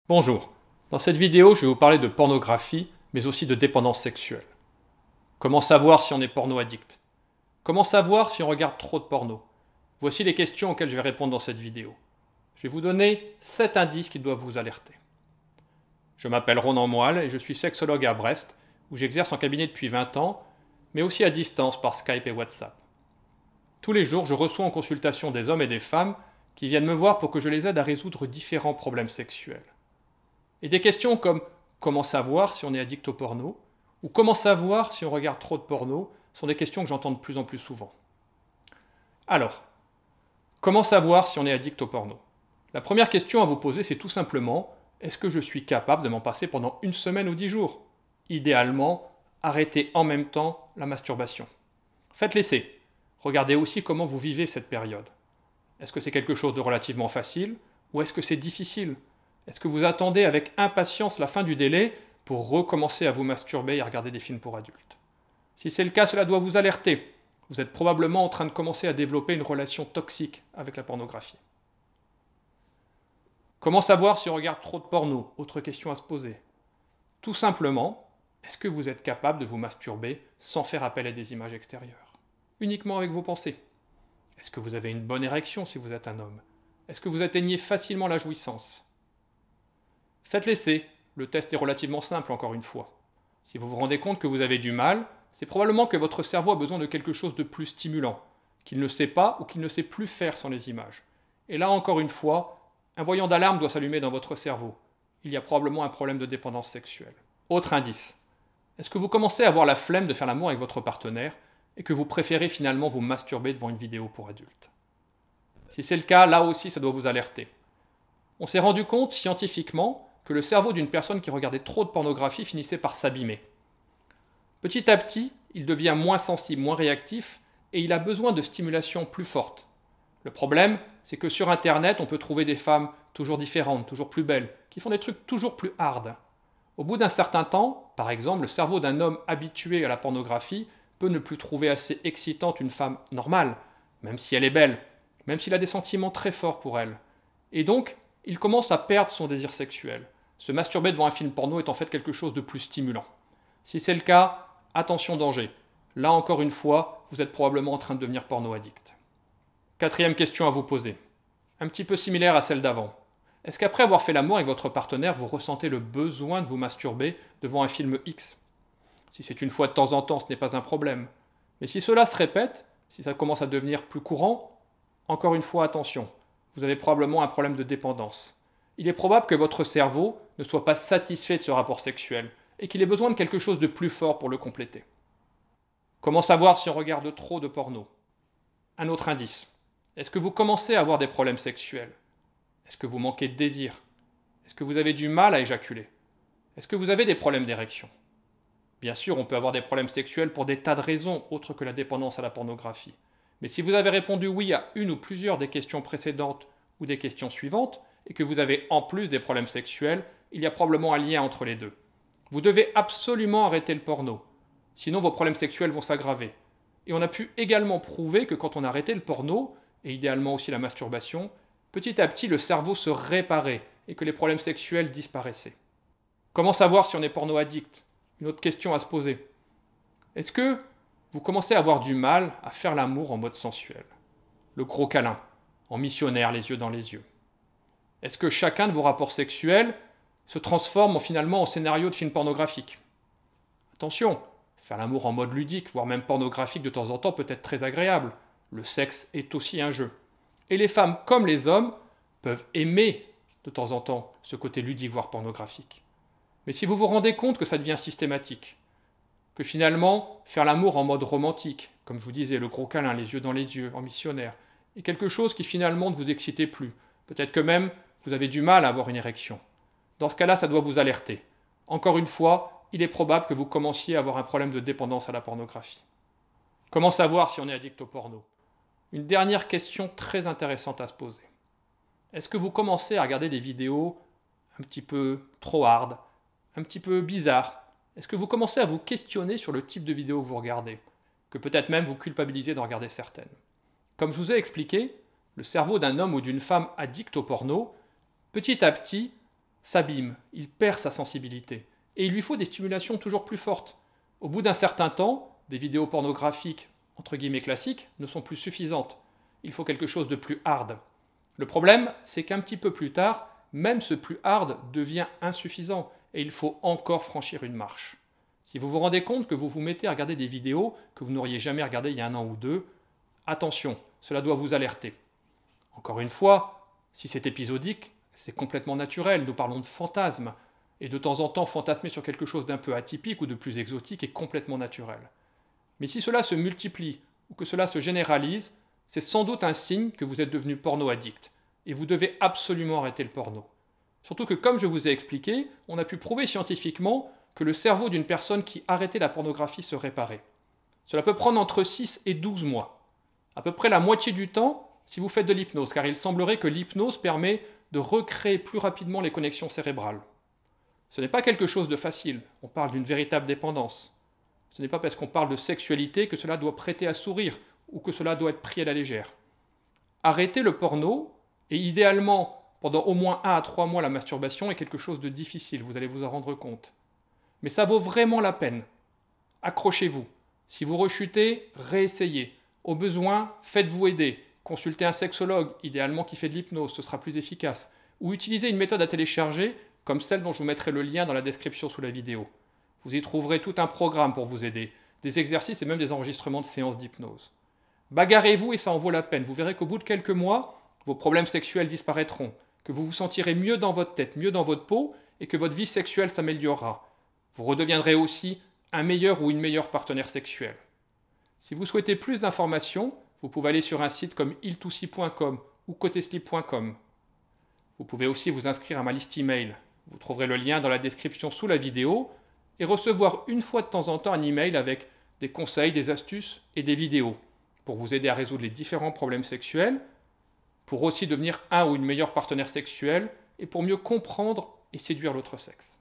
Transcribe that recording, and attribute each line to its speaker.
Speaker 1: Bonjour, dans cette vidéo je vais vous parler de pornographie, mais aussi de dépendance sexuelle. Comment savoir si on est porno-addict? Comment savoir si on regarde trop de porno? Voici les questions auxquelles je vais répondre dans cette vidéo. Je vais vous donner 7 indices qui doivent vous alerter. Je m'appelle Ronan Moile et je suis sexologue à Brest, où j'exerce en cabinet depuis 20 ans, mais aussi à distance par Skype et WhatsApp. Tous les jours, je reçois en consultation des hommes et des femmes qui viennent me voir pour que je les aide à résoudre différents problèmes sexuels. Et des questions comme comment savoir si on est addict au porno ou comment savoir si on regarde trop de porno sont des questions que j'entends de plus en plus souvent. Alors, comment savoir si on est addict au porno? La première question à vous poser, c'est tout simplement, est-ce que je suis capable de m'en passer pendant une semaine ou 10 jours? Idéalement, arrêtez en même temps la masturbation. Faites l'essai. Regardez aussi comment vous vivez cette période. Est-ce que c'est quelque chose de relativement facile ou est-ce que c'est difficile? Est-ce que vous attendez avec impatience la fin du délai pour recommencer à vous masturber et à regarder des films pour adultes? Si c'est le cas, cela doit vous alerter. Vous êtes probablement en train de commencer à développer une relation toxique avec la pornographie. Comment savoir si on regarde trop de porno? Autre question à se poser. Tout simplement, est-ce que vous êtes capable de vous masturber sans faire appel à des images extérieures? Uniquement avec vos pensées. Est-ce que vous avez une bonne érection si vous êtes un homme? Est-ce que vous atteignez facilement la jouissance? Faites l'essai. Le test est relativement simple encore une fois. Si vous vous rendez compte que vous avez du mal, c'est probablement que votre cerveau a besoin de quelque chose de plus stimulant, qu'il ne sait pas ou qu'il ne sait plus faire sans les images. Et là encore une fois, un voyant d'alarme doit s'allumer dans votre cerveau. Il y a probablement un problème de dépendance sexuelle. Autre indice. Est-ce que vous commencez à avoir la flemme de faire l'amour avec votre partenaire et que vous préférez finalement vous masturber devant une vidéo pour adultes? Si c'est le cas, là aussi ça doit vous alerter. On s'est rendu compte scientifiquement que le cerveau d'une personne qui regardait trop de pornographie finissait par s'abîmer. Petit à petit, il devient moins sensible, moins réactif, et il a besoin de stimulation plus forte. Le problème, c'est que sur Internet, on peut trouver des femmes toujours différentes, toujours plus belles, qui font des trucs toujours plus hard. Au bout d'un certain temps, par exemple, le cerveau d'un homme habitué à la pornographie peut ne plus trouver assez excitante une femme normale, même si elle est belle, même s'il a des sentiments très forts pour elle. Et donc, il commence à perdre son désir sexuel. Se masturber devant un film porno est en fait quelque chose de plus stimulant. Si c'est le cas, attention danger. Là encore une fois, vous êtes probablement en train de devenir porno-addict. Quatrième question à vous poser. Un petit peu similaire à celle d'avant. Est-ce qu'après avoir fait l'amour avec votre partenaire, vous ressentez le besoin de vous masturber devant un film X? Si c'est une fois de temps en temps, ce n'est pas un problème. Mais si cela se répète, si ça commence à devenir plus courant, encore une fois, attention. Vous avez probablement un problème de dépendance. Il est probable que votre cerveau ne soit pas satisfait de ce rapport sexuel et qu'il ait besoin de quelque chose de plus fort pour le compléter. Comment savoir si on regarde trop de porno? Un autre indice. Est-ce que vous commencez à avoir des problèmes sexuels? Est-ce que vous manquez de désir? Est-ce que vous avez du mal à éjaculer? Est-ce que vous avez des problèmes d'érection? Bien sûr, on peut avoir des problèmes sexuels pour des tas de raisons autres que la dépendance à la pornographie. Mais si vous avez répondu oui à une ou plusieurs des questions précédentes ou des questions suivantes, et que vous avez en plus des problèmes sexuels, il y a probablement un lien entre les deux. Vous devez absolument arrêter le porno, sinon vos problèmes sexuels vont s'aggraver. Et on a pu également prouver que quand on arrêtait le porno, et idéalement aussi la masturbation, petit à petit le cerveau se réparait et que les problèmes sexuels disparaissaient. Comment savoir si on est porno-addict? Une autre question à se poser. Est-ce que vous commencez à avoir du mal à faire l'amour en mode sensuel? Le gros câlin, en missionnaire, les yeux dans les yeux. Est-ce que chacun de vos rapports sexuels se transforme finalement en scénario de film pornographique? Attention, faire l'amour en mode ludique, voire même pornographique de temps en temps peut être très agréable. Le sexe est aussi un jeu. Et les femmes comme les hommes peuvent aimer de temps en temps ce côté ludique, voire pornographique. Mais si vous vous rendez compte que ça devient systématique, que finalement, faire l'amour en mode romantique, comme je vous disais, le gros câlin, les yeux dans les yeux, en missionnaire, est quelque chose qui finalement ne vous excitait plus. Peut-être que même vous avez du mal à avoir une érection. Dans ce cas-là, ça doit vous alerter. Encore une fois, il est probable que vous commenciez à avoir un problème de dépendance à la pornographie. Comment savoir si on est addict au porno? Une dernière question très intéressante à se poser. Est-ce que vous commencez à regarder des vidéos un petit peu trop hard, un petit peu bizarres? Est-ce que vous commencez à vous questionner sur le type de vidéo que vous regardez? Que peut-être même vous culpabilisez d'en regarder certaines? Comme je vous ai expliqué, le cerveau d'un homme ou d'une femme addict au porno, petit à petit, s'abîme, il perd sa sensibilité. Et il lui faut des stimulations toujours plus fortes. Au bout d'un certain temps, des vidéos pornographiques, entre guillemets classiques, ne sont plus suffisantes. Il faut quelque chose de plus hard. Le problème, c'est qu'un petit peu plus tard, même ce plus hard devient insuffisant et il faut encore franchir une marche. Si vous vous rendez compte que vous vous mettez à regarder des vidéos que vous n'auriez jamais regardées il y a 1 an ou 2, attention, cela doit vous alerter. Encore une fois, si c'est épisodique, c'est complètement naturel, nous parlons de fantasmes, et de temps en temps fantasmer sur quelque chose d'un peu atypique ou de plus exotique est complètement naturel. Mais si cela se multiplie ou que cela se généralise, c'est sans doute un signe que vous êtes devenu porno-addict, et vous devez absolument arrêter le porno. Surtout que, comme je vous ai expliqué, on a pu prouver scientifiquement que le cerveau d'une personne qui arrêtait la pornographie se réparait. Cela peut prendre entre 6 et 12 mois. À peu près la moitié du temps si vous faites de l'hypnose, car il semblerait que l'hypnose permet de recréer plus rapidement les connexions cérébrales. Ce n'est pas quelque chose de facile, on parle d'une véritable dépendance. Ce n'est pas parce qu'on parle de sexualité que cela doit prêter à sourire ou que cela doit être pris à la légère. Arrêter le porno, et idéalement pendant au moins 1 à 3 mois la masturbation, est quelque chose de difficile, vous allez vous en rendre compte. Mais ça vaut vraiment la peine. Accrochez-vous. Si vous rechutez, réessayez. Au besoin, faites-vous aider. Consultez un sexologue, idéalement qui fait de l'hypnose, ce sera plus efficace. Ou utilisez une méthode à télécharger, comme celle dont je vous mettrai le lien dans la description sous la vidéo. Vous y trouverez tout un programme pour vous aider, des exercices et même des enregistrements de séances d'hypnose. Bagarrez-vous et ça en vaut la peine. Vous verrez qu'au bout de quelques mois, vos problèmes sexuels disparaîtront, que vous vous sentirez mieux dans votre tête, mieux dans votre peau, et que votre vie sexuelle s'améliorera. Vous redeviendrez aussi un meilleur ou une meilleure partenaire sexuel. Si vous souhaitez plus d'informations, vous pouvez aller sur un site comme il2c.com ou coteslip.com. Vous pouvez aussi vous inscrire à ma liste email. Vous trouverez le lien dans la description sous la vidéo et recevoir une fois de temps en temps un email avec des conseils, des astuces et des vidéos pour vous aider à résoudre les différents problèmes sexuels, pour aussi devenir un ou une meilleure partenaire sexuelle et pour mieux comprendre et séduire l'autre sexe.